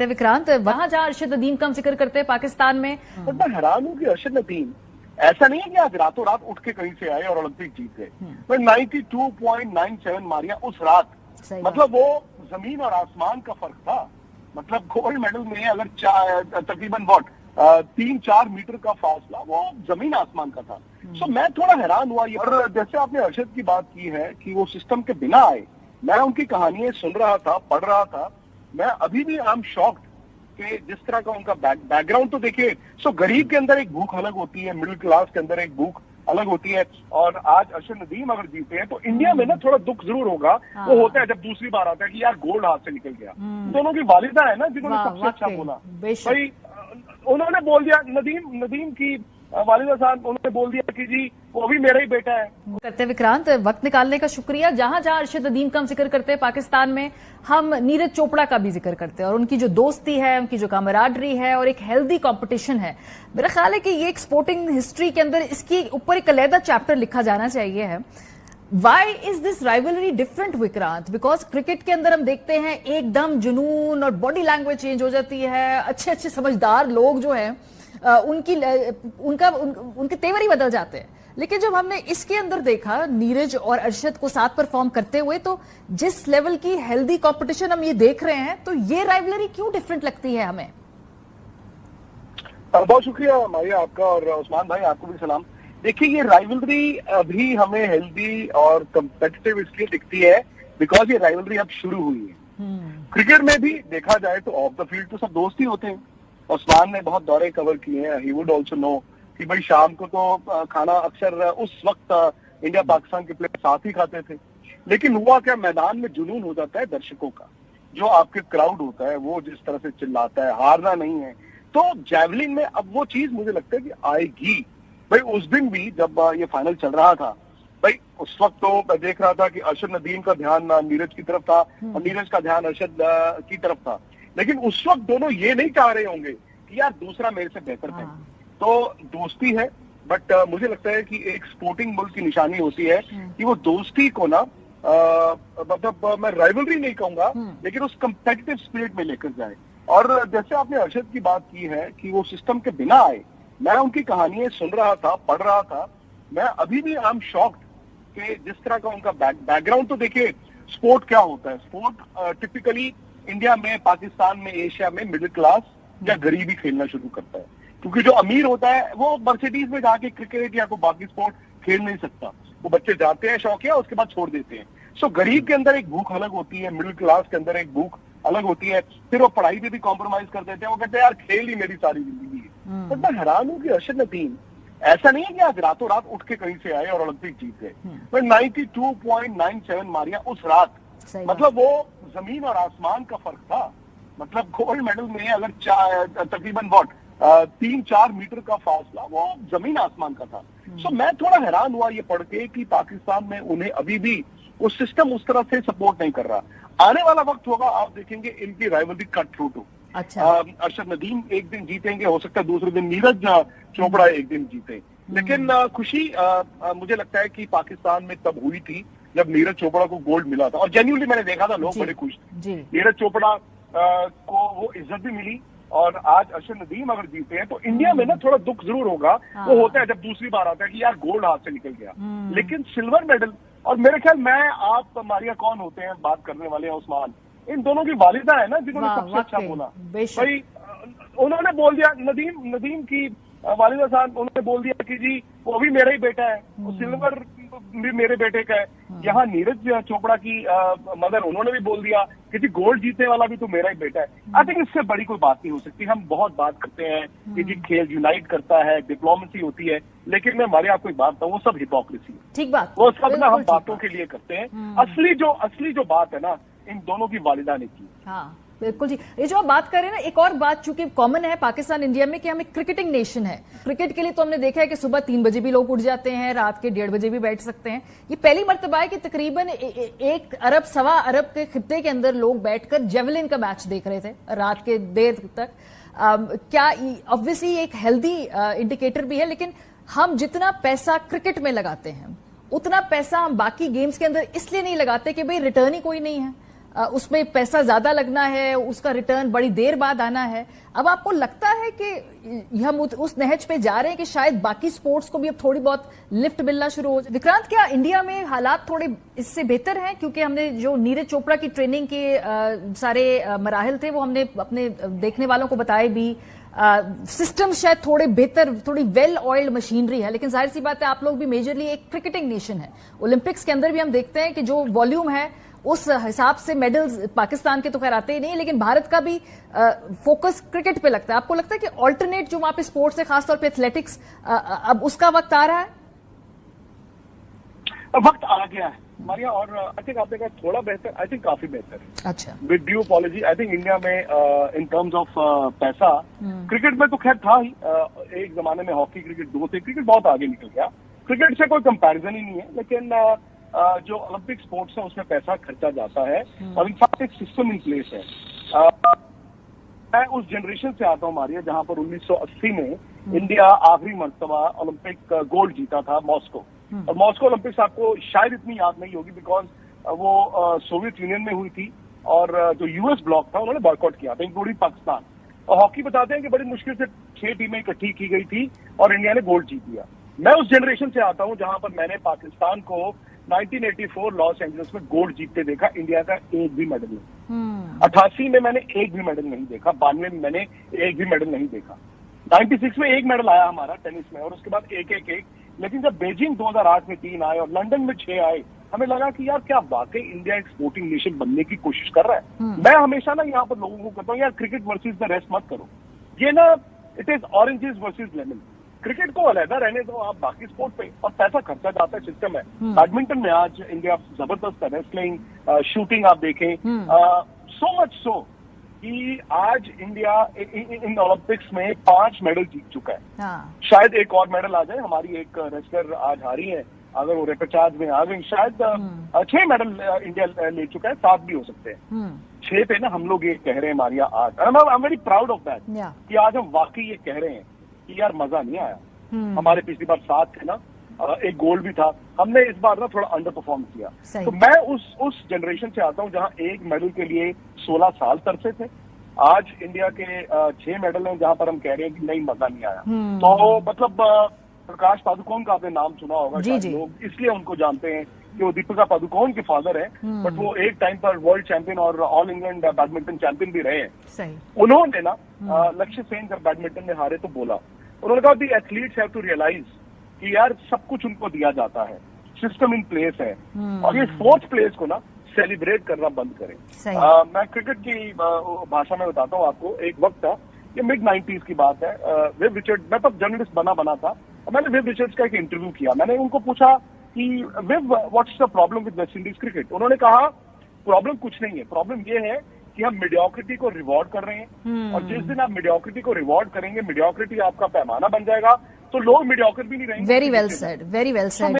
करते हैं विक्रांत, वहां जहां अरशद नदीम का हम जिक्र करते हैं पाकिस्तान में। तो मैं हैरान हूँ कि अरशद नदीम ऐसा नहीं है कि आज रातों रात उठ के कहीं से आए और ओलंपिक जीत गए। मैं 92.97 मारिया उस रात, मतलब वो जमीन और आसमान का फर्क था। मतलब गोल्ड मेडल में अगर तकरीबन 3-4 मीटर का फासला, वो जमीन आसमान का था। सो मैं थोड़ा हैरान हुआ। और जैसे आपने अरशद की बात की है कि वो सिस्टम के बिना आए, मैं उनकी कहानियां सुन रहा था, पढ़ रहा था, मैं अभी भी आई एम शॉक्ड कि जिस तरह का उनका बैकग्राउंड तो देखिए। सो गरीब के अंदर एक भूख अलग होती है, मिडिल क्लास के अंदर एक भूख अलग होती है। और आज अरशद नदीम अगर जीते हैं तो इंडिया में ना थोड़ा दुख जरूर होगा। वो होता है जब दूसरी बार आता है कि यार गोल्ड हाथ से निकल गया। दोनों की वालिदा है ना जिन्होंने सबसे अच्छा बोला भाई। उन्होंने बोल दिया, नदीम की वालिदा साहब, उन्होंने बोल दिया कि जी वो भी मेरा ही बेटा है। करते विक्रांत, वक्त निकालने का शुक्रिया। जहां जहां अरशद नदीम का हम जिक्र करते हैं पाकिस्तान में, हम नीरज चोपड़ा का भी जिक्र करते हैं और उनकी जो दोस्ती है, उनकी जो कामराडरी है और एक हेल्दी कंपटीशन है। मेरा ख्याल है कि ये एक स्पोर्टिंग हिस्ट्री के अंदर इसके ऊपर एक अलग चैप्टर लिखा जाना चाहिए है। Why is this rivalry different Vikrant? Because cricket के अंदर हम देखते हैं एकदम जुनून और बॉडी लैंग्वेज चेंज हो जाती है। अच्छे समझदार लोग जो है उनके तेवर ही बदल जाते हैं। लेकिन जब हमने इसके अंदर देखा नीरज और अरशद को साथ परफॉर्म करते हुए, तो जिस लेवल की हेल्दी कंपटीशन हम ये देख रहे हैं, तो ये राइवलरी क्यों डिफरेंट लगती है हमें? बहुत शुक्रिया मारिया आपका, और उस्मान भाई आपको भी सलाम। देखिए, ये राइवलरी अभी हमें हेल्दी और कंपेटिटिव इसलिए दिखती है बिकॉज ये राइवलरी अब शुरू हुई है। क्रिकेट में भी देखा जाए तो ऑफ द फील्ड तो सब दोस्त ही होते हैं। उस्मान ने बहुत दौरे कवर किए हैं, ही वुड ऑल्सो नो कि भाई शाम को तो खाना अक्सर उस वक्त इंडिया पाकिस्तान के प्लेयर साथ ही खाते थे। लेकिन हुआ क्या, मैदान में जुनून हो जाता है दर्शकों का, जो आपके क्राउड होता है वो जिस तरह से चिल्लाता है, हारना नहीं है। तो जैवलिन में अब वो चीज मुझे लगता है कि आएगी। भाई उस दिन भी जब ये फाइनल चल रहा था, भाई उस वक्त तो मैं देख रहा था कि अरशद नदीम का ध्यान नीरज की तरफ था और नीरज का ध्यान अरशद की तरफ था। लेकिन उस वक्त दोनों ये नहीं चाह रहे होंगे कि यार दूसरा मेरे से बेहतर है। तो दोस्ती है, बट मुझे लगता है कि एक स्पोर्टिंग मुल्क की निशानी होती है कि वो दोस्ती को ना मतलब मैं राइवलरी नहीं कहूंगा, लेकिन उस कंपेटिटिव स्पिरिट में लेकर जाए। और जैसे आपने अरशद की बात की है कि वो सिस्टम के बिना आए, मैं उनकी कहानियां सुन रहा था, पढ़ रहा था, मैं अभी भी आई एम शॉक्ड कि जिस तरह का उनका बैकग्राउंड तो देखिए। स्पोर्ट क्या होता है? स्पोर्ट टिपिकली इंडिया में, पाकिस्तान में, एशिया में मिडिल क्लास या गरीब ही खेलना शुरू करता है, क्योंकि जो अमीर होता है वो मर्सिडीज में जाके क्रिकेट या कोई बाकी स्पोर्ट खेल नहीं सकता। वो बच्चे जाते हैं शौकिया, उसके बाद छोड़ देते हैं। सो गरीब के अंदर एक भूख अलग होती है, मिडिल क्लास के अंदर एक भूख अलग होती है। फिर वो पढ़ाई पे भी कॉम्प्रोमाइज कर देते हैं। वो कहते हैं यार खेल ही मेरी सारी जिंदगी है। तो मैं हैरान हूँ कि अरशद नदीम ऐसा नहीं है कि आज रातों रात उठ के कहीं से आए और ओलंपिक जीत गए। मैं 92.97 मारिया उस रात, मतलब वो जमीन और आसमान का फर्क था। मतलब गोल्ड मेडल में अगर तकरीबन 3-4 मीटर का फासला, वो जमीन आसमान का था। सो मैं थोड़ा हैरान हुआ ये पढ़ के कि पाकिस्तान में उन्हें अभी भी वो सिस्टम उस तरह से सपोर्ट नहीं कर रहा। आने वाला वक्त होगा, आप देखेंगे इनकी राइवलरी कट थ्रू टू। अच्छा, अरशद नदीम एक दिन जीतेंगे, हो सकता है दूसरे दिन नीरज चोपड़ा एक दिन जीते। लेकिन खुशी मुझे लगता है कि पाकिस्तान में तब हुई थी जब नीरज चोपड़ा को गोल्ड मिला था। और जेन्युइनली मैंने देखा था, लोग बड़े खुश थे। नीरज चोपड़ा को वो इज्जत भी मिली। और आज अरशद नदीम अगर जीते हैं तो इंडिया में ना थोड़ा दुख जरूर होगा। वो होता है जब दूसरी बार आता है कि यार गोल्ड हाथ से निकल गया। लेकिन सिल्वर मेडल, और मेरे ख्याल मैं आप मारिया कौन होते हैं बात करने वाले हैं, उस्मान, इन दोनों की वालिदा है ना जिन्होंने सबसे अच्छा बोला भाई। उन्होंने बोल दिया, नदीम की वालिदा साहब, उन्होंने बोल दिया कि जी वो भी मेरा ही बेटा है, सिल्वर भी मेरे बेटे का है। यहाँ नीरज चोपड़ा की मदर, उन्होंने भी बोल दिया कि जी गोल्ड जीतने वाला भी तो मेरा ही बेटा है। आई थिंक इससे बड़ी कोई बात नहीं हो सकती। हम बहुत बात करते हैं कि जी खेल यूनाइट करता है, डिप्लोमेसी होती है, लेकिन मैं हमारे आपको एक बात बताऊं, वो सब हिपोक्रेसी है। ठीक बात, वो सब ना हम बातों के लिए करते हैं। असली जो बात है ना, इन दोनों की वालिदा ने की। हाँ बिल्कुल जी। ये जो आप बात कर रहे हैं ना, एक और बात चूंकि कॉमन है पाकिस्तान इंडिया में कि हम एक क्रिकेटिंग नेशन है। क्रिकेट के लिए तो हमने देखा है कि सुबह 3 बजे भी लोग उठ जाते हैं, रात के 1:30 बजे भी बैठ सकते हैं। ये पहली मर्तबा है कि तकरीबन 1 अरब सवा अरब के खित्ते के अंदर लोग बैठकर जेवलिन का मैच देख रहे थे रात के देर तक। क्या ऑब्वियसली एक हेल्दी इंडिकेटर भी है, लेकिन हम जितना पैसा क्रिकेट में लगाते हैं उतना पैसा हम बाकी गेम्स के अंदर इसलिए नहीं लगाते कि भाई रिटर्न ही कोई नहीं है। उसमें पैसा ज्यादा लगना है, उसका रिटर्न बड़ी देर बाद आना है। अब आपको लगता है कि हम उस नहज पे जा रहे हैं कि शायद बाकी स्पोर्ट्स को भी अब थोड़ी बहुत लिफ्ट मिलना शुरू हो जाए? विक्रांत, क्या इंडिया में हालात थोड़े इससे बेहतर हैं? क्योंकि हमने जो नीरज चोपड़ा की ट्रेनिंग के सारे मराहिल थे वो हमने अपने देखने वालों को बताए भी। सिस्टम शायद थोड़े बेहतर, थोड़ी वेल ऑयल्ड मशीनरी है, लेकिन जाहिर सी बात है आप लोग भी मेजरली एक क्रिकेटिंग नेशन है। ओलंपिक्स के अंदर भी हम देखते हैं कि जो वॉल्यूम है उस हिसाब से मेडल्स पाकिस्तान के तो खैर आते ही नहीं, लेकिन भारत का भी फोकस क्रिकेट पे लगता है। आपको लगता है कि ऑल्टरनेट जो वहां पे स्पोर्ट्स है, खासतौर पे एथलेटिक्स, अब उसका वक्त आ रहा है? वक्त आ गया है मारिया, और आई थिंक आपने कहा थोड़ा बेहतर, आई थिंक काफी बेहतर है। अच्छा, with due apology, I think India में इन टर्म्स ऑफ पैसा, क्रिकेट में तो खैर था ही। एक जमाने में हॉकी क्रिकेट दो थे, क्रिकेट बहुत आगे निकल गया, क्रिकेट से कोई कंपैरिजन ही नहीं है। लेकिन जो ओलंपिक स्पोर्ट्स है उसमें पैसा खर्चा जाता है, और इनफैक्ट एक सिस्टम इन प्लेस है। मैं उस जनरेशन से आता हूँ मारिया जहां पर 1980 में इंडिया आखिरी मर्तबा ओलंपिक गोल्ड जीता था मॉस्को। और मॉस्को ओलंपिक्स आपको शायद इतनी याद नहीं होगी बिकॉज वो सोवियत यूनियन में हुई थी, और जो यूएस ब्लॉक था उन्होंने बॉयकॉट किया था, इंक्लूडिंग पाकिस्तान। और हॉकी बताते हैं कि बड़ी मुश्किल से 6 टीमें इकट्ठी की गई थी और इंडिया ने गोल्ड जीत लिया। मैं उस जनरेशन से आता हूं जहां पर मैंने पाकिस्तान को 1984 लॉस एंजलिस में गोल्ड जीतते देखा, इंडिया का एक भी मेडल नहीं। 88 में मैंने एक भी मेडल नहीं देखा, 92 में मैंने एक भी मेडल नहीं देखा, 96 में एक मेडल आया हमारा टेनिस में, और उसके बाद एक। लेकिन जब बीजिंग 2008 में 3 आए और लंदन में 6 आए, हमें लगा कि यार क्या वाकई इंडिया एक स्पोर्टिंग नेशन बनने की कोशिश कर रहा है। मैं हमेशा ना यहाँ पर लोगों को कहता हूँ यार क्रिकेट वर्सेस द रेस्ट मत करो, ये ना it is oranges versus lemon. Cricket को अलहदा रहने दो, आप बाकी स्पोर्ट पे, और पैसा खर्चा जाता है, सिस्टम है। बैडमिंटन में आज इंडिया जबरदस्त है, रेसलिंग, शूटिंग आप देखें, सो मच सो कि आज इंडिया इन ओलंपिक्स में 5 मेडल जीत चुका है। शायद एक और मेडल आ जाए, हमारी एक रेसलर आज हारी है, अगर वो रेपेचाज में आ गई शायद 6 मेडल इंडिया ले चुका है, 7 भी हो सकते हैं। 6 पे ना हम लोग ये कह रहे हैं मारिया आज, I am very proud of that कि आज हम वाकई ये कह रहे हैं कि यार मजा नहीं आया। हमारे पिछली बार 7 थे ना, एक गोल्ड भी था, हमने इस बार ना थोड़ा अंडर परफॉर्म किया। तो मैं उस जनरेशन से आता हूं जहां एक मेडल के लिए 16 साल तरसे थे। आज इंडिया के 6 मेडल हैं जहां पर हम कह रहे हैं कि नहीं मजा नहीं आया। तो मतलब प्रकाश पादुकोण का आपने नाम सुना होगा, लोग इसलिए उनको जानते हैं कि वो दीपिका पादुकोण के फादर है, बट वो एक टाइम पर वर्ल्ड चैंपियन और ऑल इंग्लैंड बैडमिंटन चैंपियन भी रहे हैं। उन्होंने ना लक्ष्य सेन जब बैडमिंटन में हारे तो बोला, उन्होंने कहा दी एथलीट्स हैव टू रियलाइज कि यार सब कुछ उनको दिया जाता है, सिस्टम इन प्लेस है, और ये 4th प्लेस को ना सेलिब्रेट करना बंद करें। मैं क्रिकेट की भाषा में बताता हूँ आपको, एक वक्त था, ये मिड 90s की बात है, विव रिचर्ड, मैं तब जर्नलिस्ट बना था, और मैंने विव रिचर्ड्स का एक इंटरव्यू किया। मैंने उनको पूछा कि विव what's the problem with West Indies cricket. उन्होंने कहा प्रॉब्लम कुछ नहीं है, प्रॉब्लम ये है कि हम मीडियोक्रिटी को रिवॉर्ड कर रहे हैं, और जिस दिन आप मीडियोक्रिटी को रिवॉर्ड करेंगे, मीडियोक्रिटी आपका पैमाना बन जाएगा, तो लोग मीडियोक्रिटी भी नहीं रहेंगे। Very well said, very well said.